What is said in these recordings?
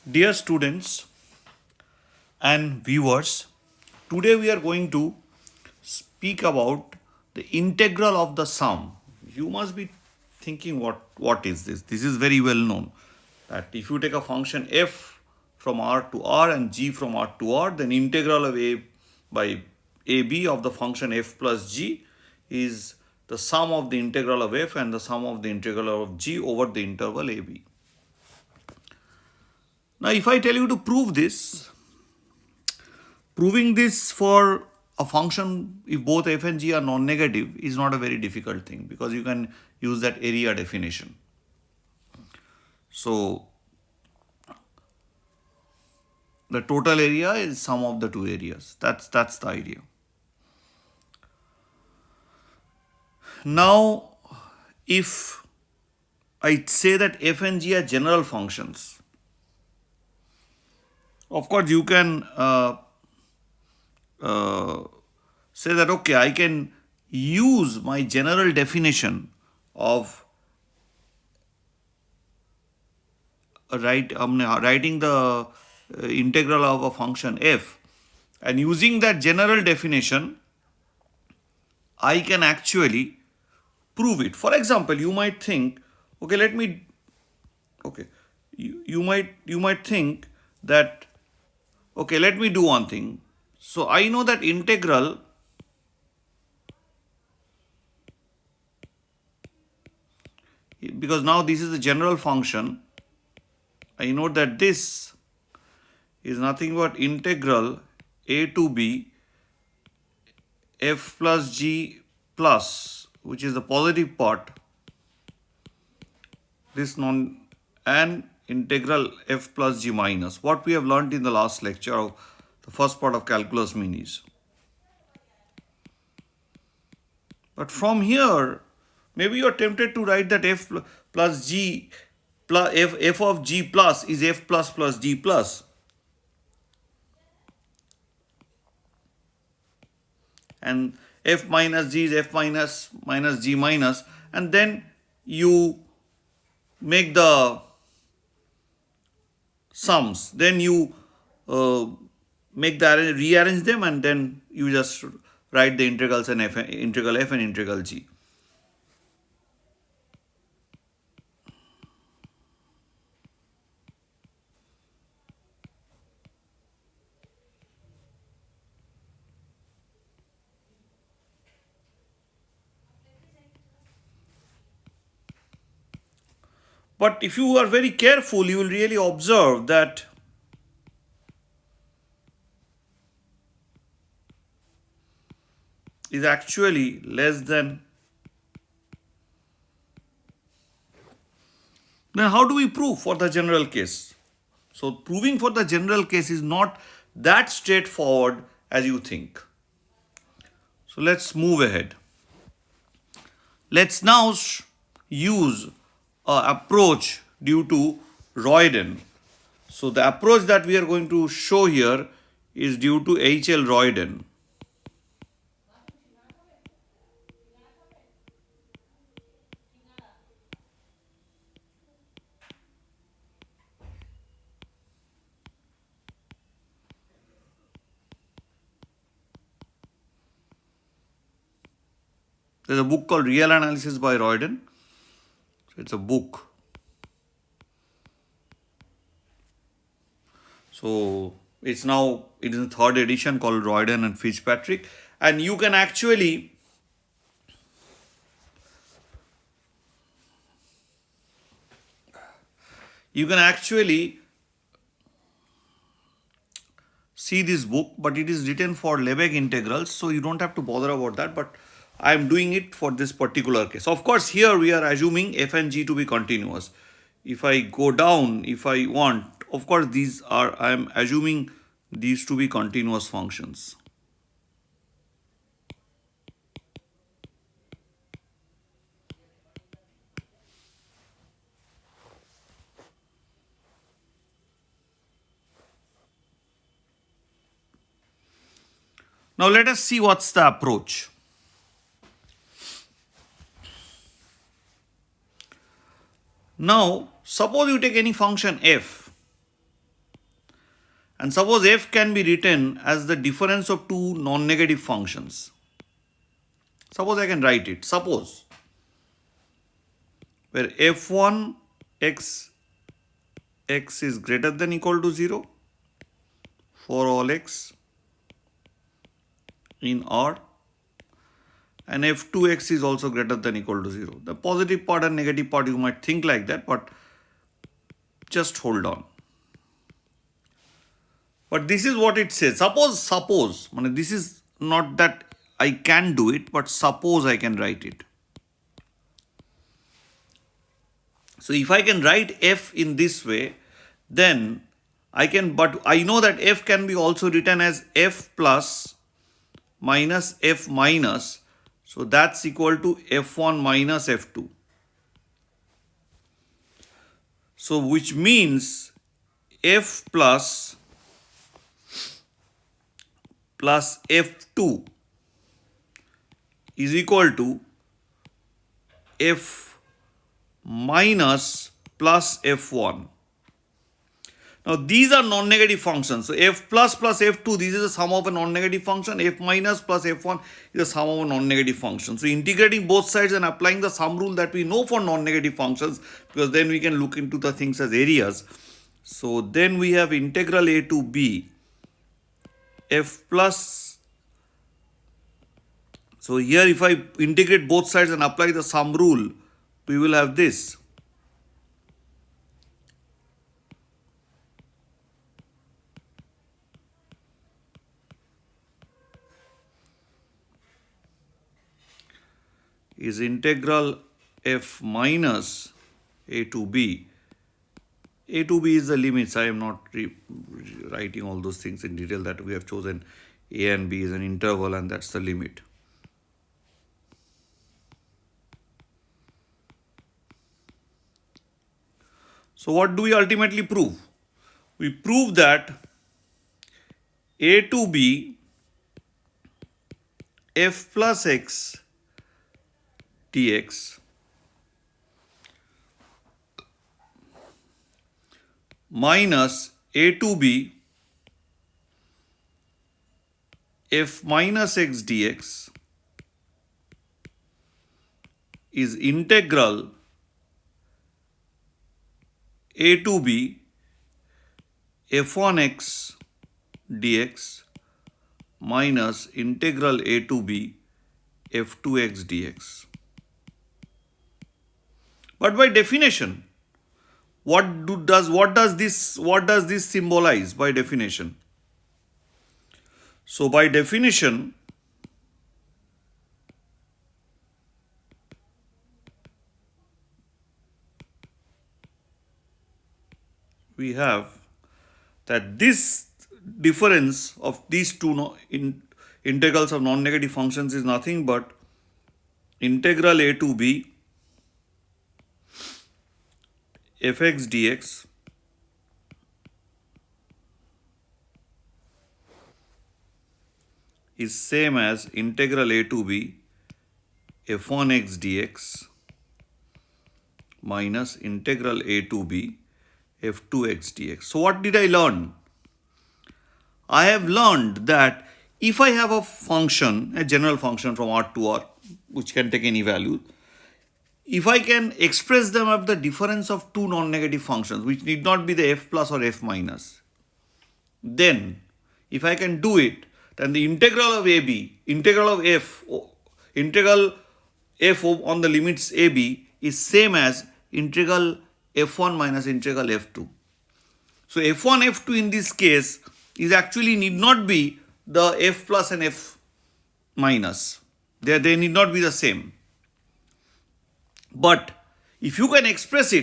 Dear students and viewers, today we are going to speak about the integral of the sum. You must be thinking what is this? This is very well known that if you take a function f from r to r and g from r to r, then integral of a by ab of the function f plus g is the sum of the integral of f and the sum of the integral of g over the interval ab. Now, if I tell you to prove this, proving this for a function if both f and g are non-negative is not a very difficult thing because you can use that area definition. So, the total area is sum of the two areas. That's the idea. Now, if I say that f and g are general functions, of course you can say that okay, I can use my general definition of writing the integral of a function f, and using that general definition I can actually prove it. For example, you might think, okay, you might think that okay, let me do one thing. So I know that integral because now this is a general function. I know that this is nothing but integral a to b f plus g plus, which is the positive part, this non and integral f plus g minus, what we have learnt in the last lecture of the first part of calculus minis. But from here, maybe you are tempted to write that f plus g plus f of g plus is f plus g plus. And f minus g is f minus g minus, and then you make the sums, then you rearrange them, and then you just write the integrals and integral f and integral g. But if you are very careful, you will really observe that is actually less than. Then how do we prove for the general case? So proving for the general case is not that straightforward as you think. So let's move ahead. Let's now use an approach due to Royden. So the approach that we are going to show here is due to H.L. Royden. There's a book called Real Analysis by Royden. So it's a book. So it's now, it is the third edition called Royden and Fitzpatrick. And you can actually see this book, but it is written for Lebesgue integrals, so you don't have to bother about that, but I am doing it for this particular case. Of course, here we are assuming f and g to be continuous. If I go down, if I want, of course I am assuming these to be continuous functions. Now let us see what's the approach. Now suppose you take any function f And suppose f can be written as the difference of two non-negative functions. Suppose I can write it. Suppose where f1 x is greater than equal to 0 for all x in R, and f2x is also greater than equal to 0. The positive part and negative part you might think like that, but just hold on. But this is what it says. Suppose, this is not that I can do it, but suppose I can write it. So if I can write f in this way, then I can, but I know that f can be also written as f plus minus f minus. So that's equal to f1 minus f2. So which means f plus f2 is equal to f minus plus f1. Now these are non-negative functions. So f plus f2, this is the sum of a non-negative function. F minus plus f1 is the sum of a non-negative function. So integrating both sides and applying the sum rule that we know for non-negative functions, because then we can look into the things as areas. So then we have integral a to b f plus. So here if I integrate both sides and apply the sum rule, we will have this. Is integral f minus a to b. A to b is the limits. I am not writing all those things in detail, that we have chosen a and b is an interval and that's the limit. So what do we ultimately prove? We prove that a to b f plus x dx minus a to b f minus x dx is integral a to b f1x dx minus integral a to b f2x dx. But by definition, what does this symbolize by definition? So by definition, we have that this difference of these two integrals of non-negative functions is nothing but integral a to b fx dx is same as integral a to b f1x dx minus integral a to b f2x dx. So what did I learn? I have learned that if I have a function, a general function from R to R, which can take any value, if I can express them as the difference of two non-negative functions, which need not be the f plus or f minus, then if I can do it, then the integral of AB, integral f on the limits AB is same as integral f1 minus integral f2. So f1, f2 in this case is actually need not be the f plus and f minus. They need not be the same. But if you can express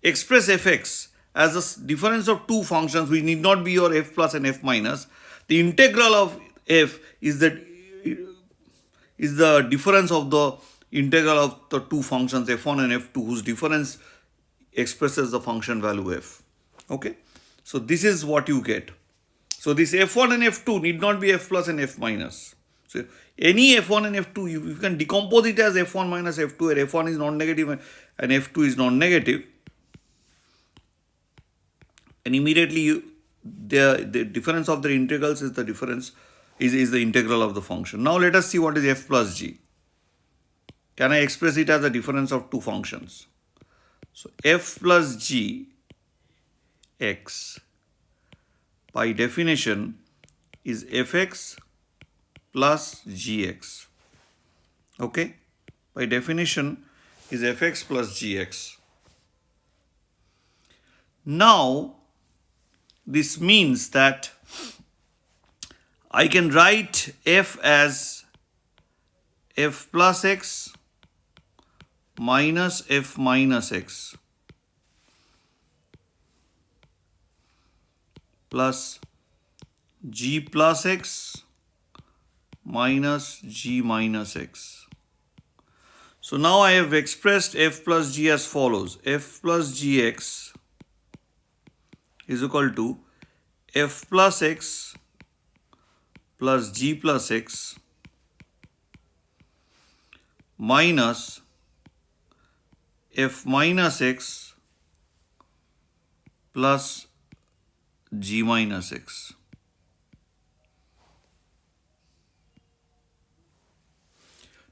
fx as a difference of two functions which need not be your f plus and f minus, the integral of f is the difference of the integral of the two functions f1 and f2 whose difference expresses the function value f. Okay, so this is what you get. So this f1 and f2 need not be f plus and f minus. So any f1 and f2, you can decompose it as f1 minus f2, where f1 is non-negative and f2 is non-negative. And immediately the difference of the integrals is the difference is the integral of the function. Now let us see what is f plus g. Can I express it as the difference of two functions? So f plus g x by definition is fx plus gx. Okay, by definition is fx plus gx. Now this means that I can write f as f plus x minus f minus x plus g plus x minus g minus x. So now I have expressed f plus g as follows. F plus gx is equal to f plus x plus g plus x minus f minus x plus g minus x.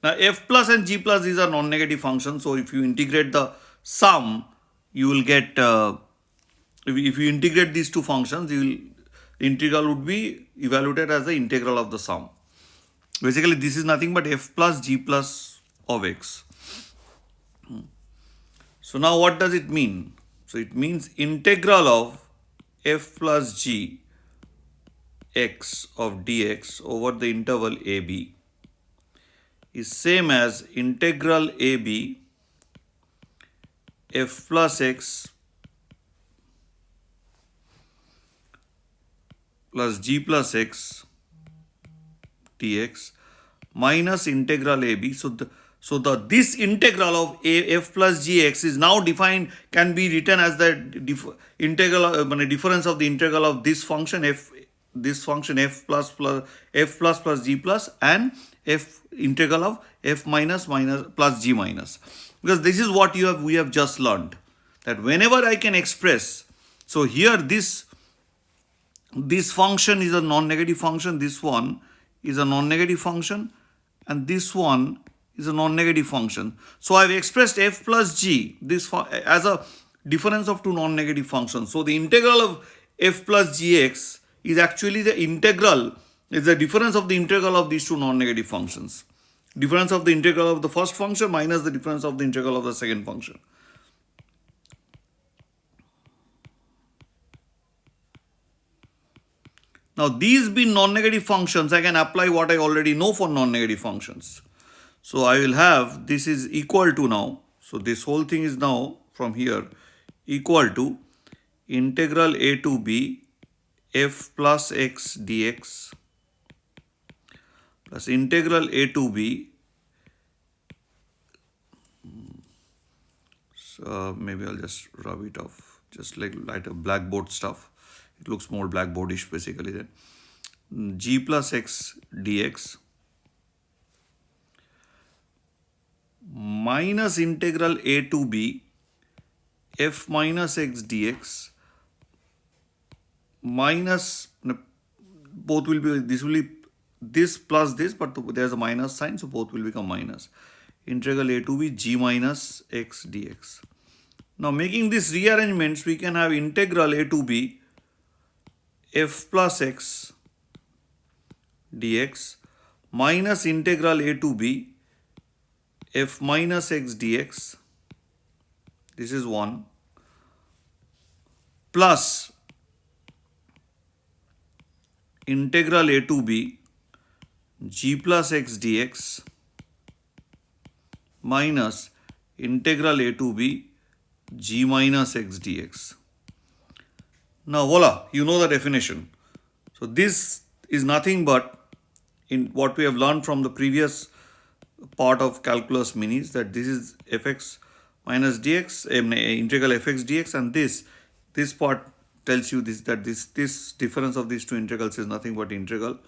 Now f plus and g plus, these are non-negative functions, so if you integrate the sum, you will get if you integrate these two functions, the integral would be evaluated as the integral of the sum. Basically this is nothing but f plus g plus of x. So now what does it mean? So it means integral of f plus g x of dx over the interval ab is same as integral ab f plus x plus g plus x dx minus integral ab. So this integral of f plus gx is now defined, can be written as the difference of the integral of this function f plus g plus and f integral of f minus plus g minus. Because this is what we have just learned, that whenever I can express, so here this function is a non-negative function, this one is a non-negative function, and this one is a non-negative function. So I have expressed f plus g as a difference of two non-negative functions. So the integral of f plus gx is actually the integral, is the difference of the integral of these two non-negative functions. Difference of the integral of the first function minus the difference of the integral of the second function. Now these being non-negative functions, I can apply what I already know for non-negative functions. So I will have, this is equal to now, so this whole thing is now from here equal to integral a to b f plus x dx plus integral a to b, so maybe I'll just rub it off, just like a blackboard stuff. It looks more blackboardish basically then. G plus x dx minus integral a to b f minus x dx minus, both will be, this will be this plus this, but there's a minus sign, so both will become minus. Integral a to b g minus x dx. Now making these rearrangements, we can have integral a to b f plus x dx minus integral a to b f minus x dx, this is 1, plus integral a to b g plus x dx minus integral a to b g minus x dx. Now voila, you know the definition. So this is nothing but in what we have learned from the previous part of calculus minis, that this is fx minus dx, integral fx dx, and this part tells you that this difference of these two integrals is nothing but integral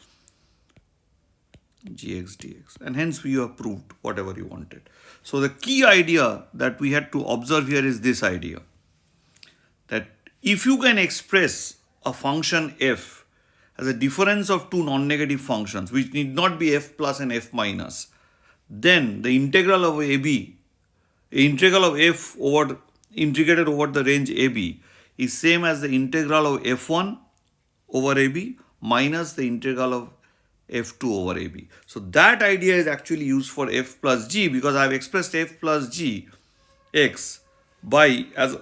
gx dx, and hence we have proved whatever you wanted. So the key idea that we had to observe here is this idea, that if you can express a function f as a difference of two non-negative functions which need not be f plus and f minus, then the integral of AB, integral of f over integrated over the range AB is same as the integral of f1 over AB minus the integral of f2 over AB. So that idea is actually used for f plus g, because I have expressed f plus g x by as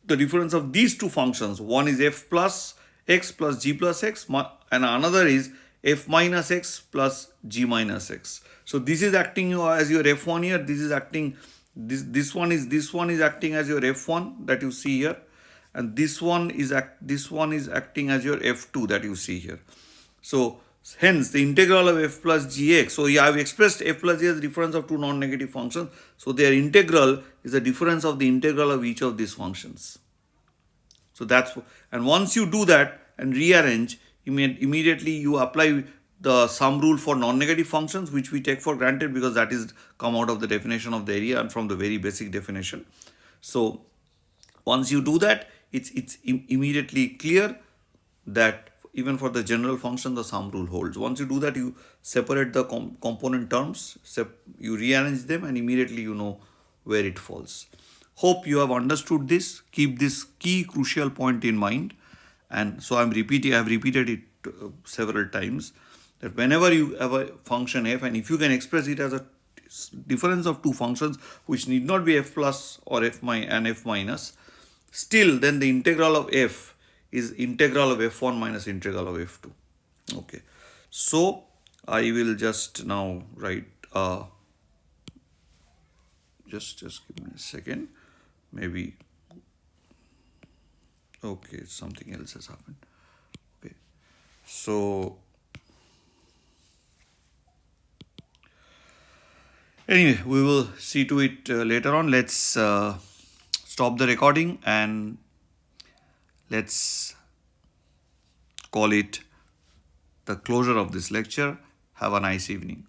the difference of these two functions. One is f plus x plus g plus x, and another is f minus x plus g minus x. So this is acting as your f1 here. This is acting, this one is acting as your f1 that you see here, and this one is acting as your f2 that you see here. So hence the integral of f plus gx. So I have expressed f plus g as the difference of two non-negative functions. So their integral is the difference of the integral of each of these functions. So that's, and once you do that and rearrange, immediately you apply the sum rule for non-negative functions, which we take for granted because that is come out of the definition of the area and from the very basic definition. So once you do that, it's immediately clear that even for the general function the sum rule holds. Once you do that, you separate the component terms, you rearrange them, and immediately you know where it falls. Hope you have understood this. Keep this key crucial point in mind. And so I have repeated it several times, that whenever you have a function f, and if you can express it as a difference of two functions which need not be f plus or f minus, still then the integral of f is integral of f1 minus integral of f2. Okay, so I will just now write, just give me a second, maybe, okay, something else has happened. Okay, so anyway, we will see to it later on. Let's stop the recording and let's call it the closure of this lecture. Have a nice evening.